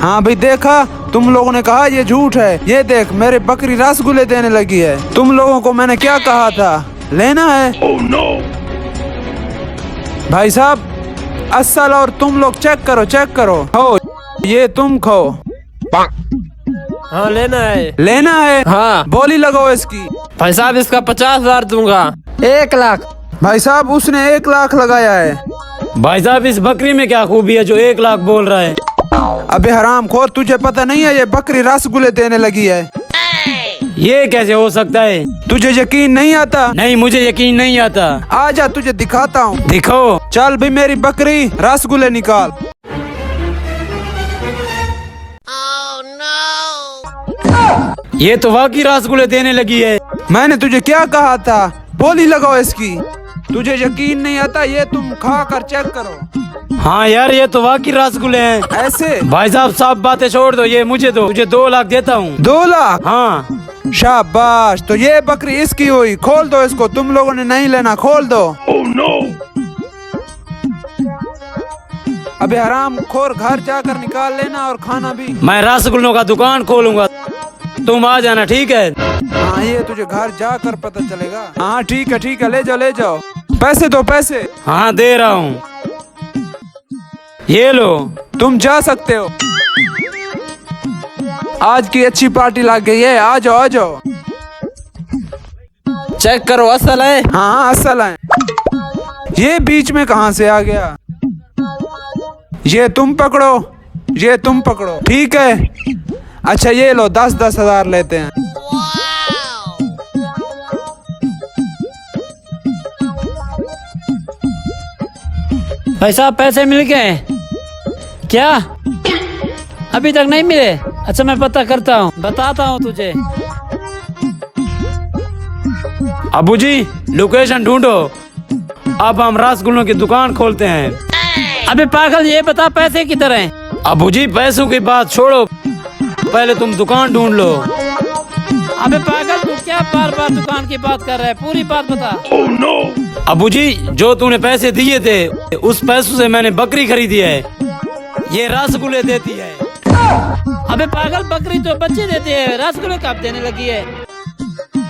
हाँ भाई देखा, तुम लोगों ने कहा ये झूठ है। ये देख मेरी बकरी रसगुल्ले देने लगी है। तुम लोगों को मैंने क्या कहा था, लेना है? Oh no! भाई साहब असल, और तुम लोग चेक करो हो, ये तुम खाओ। हाँ लेना है। लेना है? हाँ। बोली लगाओ इसकी। भाई साहब इसका 50,000 दूंगा। 1 लाख। भाई साहब उसने 1 लाख लगाया है। भाई साहब इस बकरी में क्या खूबी है जो 1 लाख बोल रहा है? अबे हराम खोर, तुझे पता नहीं है ये बकरी रसगुल्ले देने लगी है? ये कैसे हो सकता है? तुझे यकीन नहीं आता? नहीं, मुझे यकीन नहीं आता। आजा तुझे दिखाता हूँ। दिखाओ। चल भाई मेरी बकरी रसगुल्ले निकाल। ये तो वाकई रसगुल्ले देने लगी है। मैंने तुझे क्या कहा था, बोली लगाओ इसकी। तुझे यकीन नहीं आता? ये तुम खा कर चेक करो। हाँ यार, ये तो वाकई रसगुल्ले हैं। ऐसे? भाई साहब सब बातें छोड़ दो, ये मुझे दो, तुझे 2 लाख देता हूँ। 2 लाख? हाँ। शाबाश, तो ये बकरी इसकी हुई। खोल दो इसको, तुम लोगों ने नहीं लेना, खोल दो। Oh no! अबे हराम खोर, घर जाकर निकाल लेना और खाना भी। मैं रसगुल्लों का दुकान खोलूंगा, तुम आ जाना, ठीक है? हाँ ये तुझे घर जाकर पता चलेगा। हाँ ठीक है, ले जाओ। पैसे दो, पैसे। हाँ दे रहा हूँ, ये लो। तुम जा सकते हो। आज की अच्छी पार्टी लग गई है, आ जाओ। चेक करो, असल है। हाँ असल है। ये बीच में कहाँ से आ गया? ये तुम पकड़ो, ठीक है। अच्छा ये लो, 10-10 हजार लेते हैं। भाई साहब पैसे मिल गए क्या? अभी तक नहीं मिले? अच्छा मैं पता करता हूँ, बताता हूँ तुझे। अबू जी लोकेशन ढूंढो, अब हम रसगुल्लों की दुकान खोलते हैं। अबे पागल, ये बता पैसे किधर हैं? अबू जी पैसों की बात छोड़ो, पहले तुम दुकान ढूंढ लो। अबे पागल, तू क्या बार बार दुकान की बात कर रहा है? पूरी बात बता। Oh no! अबू जी जो तूने पैसे दिए थे, उस पैसों से मैंने बकरी खरीदी है, ये रसगुल्ले देती है। अबे पागल, बकरी तो बच्चे देते हैं, रसगुल्ले कब देने लगी है?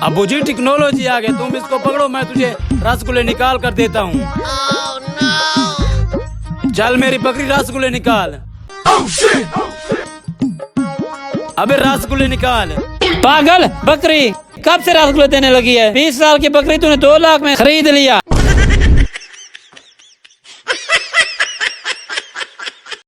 अबू जी टेक्नोलॉजी आ गई, तुम इसको पकड़ो, मैं तुझे रसगुल्ले निकाल कर देता हूँ। चल मेरी बकरी रसगुल्ले निकाल। अबे रसगुल्ले निकाल। पागल, बकरी कब से रसगुल्ले देने लगी है? 20 साल की बकरी तूने 2 लाख में खरीद लिया।